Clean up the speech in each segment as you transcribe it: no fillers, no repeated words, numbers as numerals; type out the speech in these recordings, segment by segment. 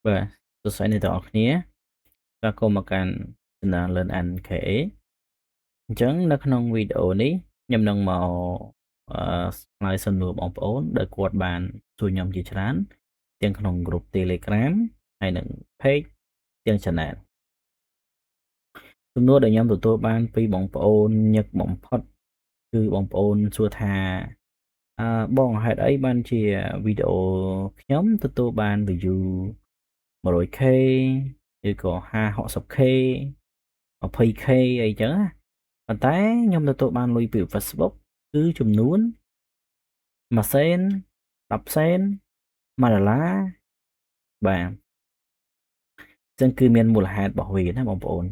Và tôi sẽ này tỏ khía và cô mà càng là lên anh kể chẳng nó không video ní nhằm nâng màu slide sân lùa bóng ổn để quạt bàn xui nhầm chỉ chán tiếngក្នុង group Telegram ហើយនឹង page ទាំង channel សំណួរដែលខ្ញុំទទួលបានពីបងប្អូនញឹកបំផុតគឺបងប្អូនសួរថាបងហេតុអីបានជាវីដេអូខ្ញុំទទួលបាន view 100k ឬក៏ 50k 20k អីចឹងណាប៉ុន្តែខ្ញុំទទួលបានលុយពី Facebook គឺចំនួន1សេន10សេន$1បាទចឹងគឺមានមូលហេតុរបស់វាណាបងប្អូន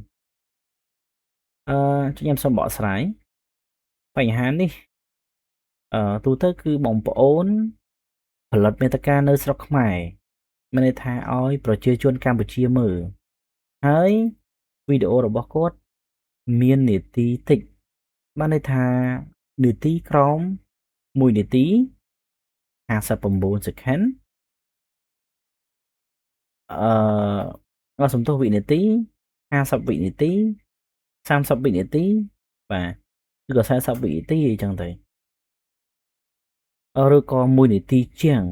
ខ្ញុំសូមបកស្រាយបញ្ហានេះទូទៅគឺបងប្អូនផលិតមាតិកានៅស្រុកខ្មែរមានន័យថាឲ្យប្រជាជនកម្ពុជាមើលហើយវីដេអូរបស់គាត់មាននាទីតិចបានន័យថានាទីក្រោម1នាទី59 second សំទោសវិនាទី50វិនាទី30វិនាទីបាទឬក៏40វិនាទីអីចឹងទៅឬក៏1នាទីជាង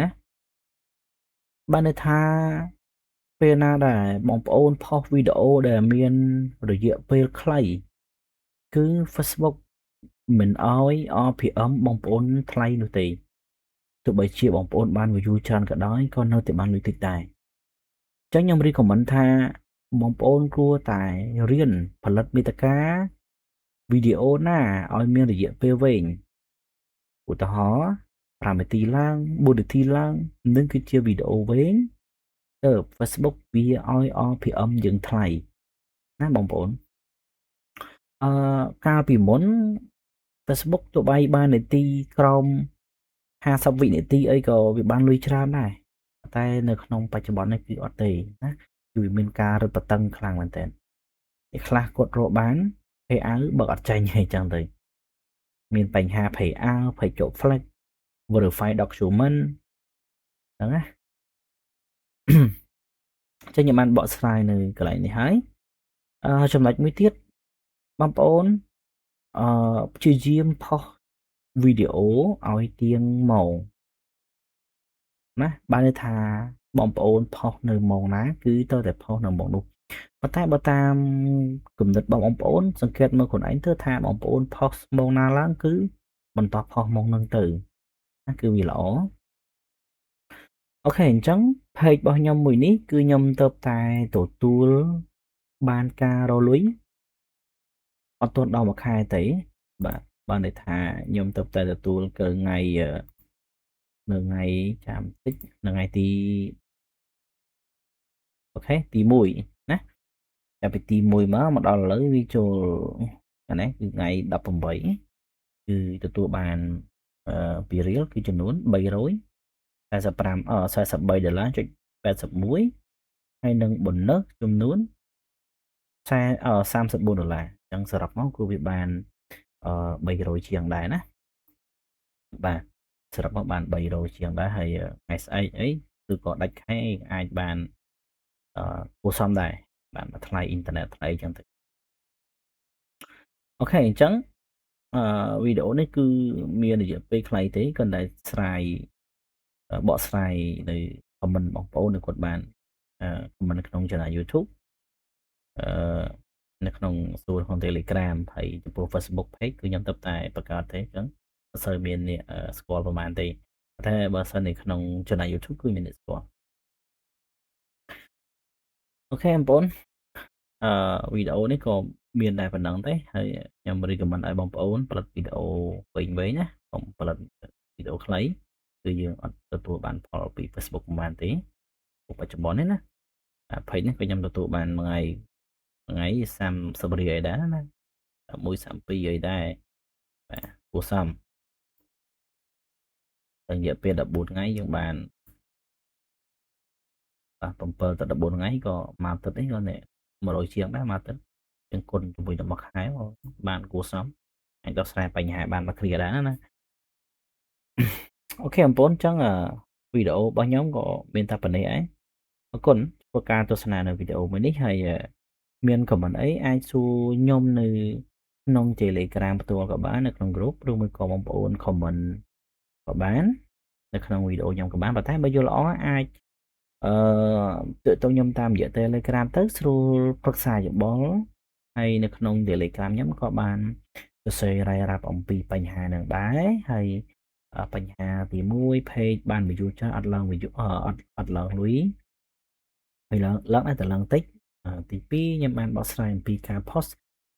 ណាបានន័យថាពេលណាដែលបងប្អូនផុសវីដេអូដែលមានរយៈពេលខ្លីគឺ Facebook មិនអោយ RPM បងប្អូនថ្លៃនោះទេទោះបីជាបងប្អូនបាន view ច្រើនក៏ដោយក៏នៅតែបានលុយតិចដែរអញ្ចឹងខ្ញុំ recommend ថាបងប្អូនគួរតែរៀនផលិតមាតិកាវីដេអូណាឲ្យមានរយៈពេលវែងឧទាហរណ៍5នាទីឡើង4នាទីឡើងនឹងគឺជាវីដេអូវែងទៅ Facebook វាឲ្យ RPM យើងថ្លៃណាបងប្អូនកាលពីមុន Facebook ទោះបីបាននាទីក្រោម50វិនាទីអីក៏វាបានលុយច្រើនដែរតែនៅក្នុងបច្ចុប្បន្ននេះគឺអត់ទេណាគឺវាមានការរឹតបន្តឹងខ្លាំងមែនទែនឯខ្លះគាត់រកបាន payout បើអត់ចាញ់អីចឹងទៅមានបញ្ហា payout ភ័យចុះ flag verify document ហ្នឹងណាចឹងខ្ញុំបានបកស្រាយនៅកន្លែងនេះហើយចំណុចមួយទៀតបងប្អូនព្យាយាមផុសវីដេអូឲ្យទៀងម៉ោងណាបានន័យថាបងប្អូនផុសនៅម៉ោងណាគឺត្រូវតែផុសនៅម៉ោងនោះប៉ុន្តែបើតាមគំនិតបងប្អូនសង្កេតមើលខ្លួនឯងទៅថាបងប្អូនផុសម៉ោងណាឡើងគឺបន្តផុសម៉ោងហ្នឹងទៅណាគឺវាល្អអូខេអញ្ចឹង page របស់ខ្ញុំមួយនេះគឺខ្ញុំទៅតែទទួលបានការរលុយអត់ទាន់ដល់មួយខែទេបាទបានន័យថាខ្ញុំទៅតែទទួលគឺថ្ងៃនៅថ្ងៃចាំតិចនៅថ្ងៃទីអូខេទី1ណាចាប់ពីទី1មកដល់ឥឡូវវាចូលអានេះគឺថ្ងៃ18គឺទទួលបានពីរៀលគឺចំនួន$43.81ហើយនឹង bonus ចំនួន$34អញ្ចឹងសរុបមកគឺវាបាន300ជាងដែរណាបាទសរុបមកបាន300ជាងដែរហើយថ្ងៃស្អែកអីគឺក៏ដាច់ខែអាចបានគួរសមដែរបានថ្លៃអ៊ីនធឺណិតថ្លៃអញ្ចឹងទៅអូខេអញ្ចឹងវីដេអូនេះគឺមានរយៈពេលខ្លីទេគ្រាន់តែបកស្រាយនៅ comment បងប្អូនគាត់បានcomment នៅក្នុង channel YouTube នៅក្នុងសួរក្នុង Telegram ហើយចំពោះ Facebook page គឺខ្ញុំទៅតែបង្កើតទេអញ្ចឹងអត់សូវមានអ្នកស្គាល់ប្រហែលទេតែបើសិននៅក្នុង channel YouTube គឺមានអ្នកស្គាល់អូខេបងប្អូនវីដេអូនេះក៏មានតែប៉ុណ្្នឹងទេហើយខ្ញុំ recommend ឲ្យបងប្អូនផលិតវីដេអូវែងៗណាកុំផលិតវីដេអូខ្លីគឺយើងអត់ទទួលបានផលពី Facebook ប្រហែលទេបច្ចុប្បន្ននេះណាpage នេះក៏ខ្ញុំទទួលបានមួយថ្ងៃ30រៀលអីដែរណា132អីដែរបាទគួរសមរយៈពេល14ថ្ងៃយើងបាន7ទៅ14ថ្ងៃក៏មកទឹកនេះក៏100ជាងដែរមកទឹកជាងគុណជាមួយនឹងមួយខែបានគួរសមអាចដោះស្រាយបញ្ហាបានមកគ្រាដែរណាអូខេបងប្អូនអញ្ចឹងវីដេអូរបស់ខ្ញុំក៏មានតែប៉ុណ្្នេះឯង អរគុណចំពោះការទស្សនានៅវីដេអូមួយនេះហើយមាន comment អីអាចសួរខ្ញុំនៅក្នុង Telegram ផ្ទាល់ក៏បាននៅក្នុង group ឬមួយក៏បងប្អូន comment ក៏បាននៅក្នុងវីដេអូខ្ញុំក៏បានប៉ុន្តែបើយល់ល្អអាចអឺទាក់ទងខ្ញុំតាមរយៈ Telegram ទៅស្រួលប្រឹក្សាយោបល់ហើយនៅក្នុង Telegram ខ្ញុំក៏បានសរសេររាយរាប់អំពីបញ្ហាហ្នឹងដែរហើយបញ្ហាទី1 page បាន view ច្រើនអត់ឡើង view អត់ឡើងលុយហើយឡើងតែឡើងតិចទី2ខ្ញុំបានបកស្រាយអំពីការ post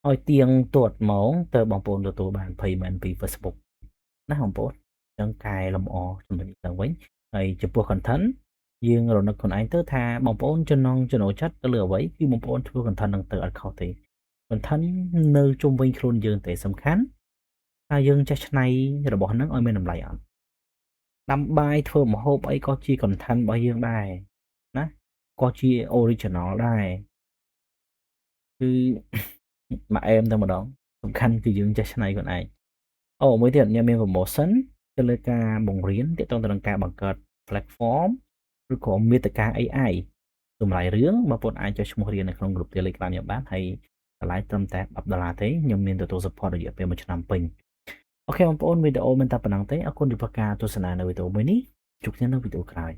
ឲ្យទៀងទាត់ហ្មងទៅបងប្អូនទទួលបាន payment ពី Facebook ណាបងប្អូនអញ្ចឹងកែលម្អចំណុចនេះឡើងវិញហើយចំពោះ content យើងរនឹកខ្លួនឯងទៅថាបងប្អូនចំណង់ចំណូលចិត្តទៅលើអ្វីគឺបងប្អូនធ្វើ content ហ្នឹងទៅអត់ខុសទេ content នៅជុំវិញខ្លួនយើងទេសំខាន់ថាយើងចេះច្នៃរបស់ហ្នឹងឲ្យមានតម្លៃអត់ដាំបាយធ្វើម្ហូបអីក៏ជា content របស់យើងដែរណាក៏ជា original ដែរគឺមកអែមតែម្ដងសំខាន់គឺយើងចេះច្នៃខ្លួនឯងអូមួយទៀតខ្ញុំមាន promotion ទៅលើការបង្រៀនទាក់ទងទៅនឹងការបង្កើត platform ឬក៏មាតិកា AI តម្លៃរឿងបងប្អូនអាចចុះឈ្មោះរៀននៅក្នុង group Telegram ខ្ញុំបានហើយតម្លៃត្រឹមតែ$10ទេខ្ញុំមានទទួល support រយៈពេល1ឆ្នាំពេញអូខេបងប្អូនវីដេអូមានតែប៉ុណ្ណឹងទេអរគុណចំពោះការទស្សនានៅវីដេអូមួយនេះជួបគ្នានៅវីដេអូក្រោយ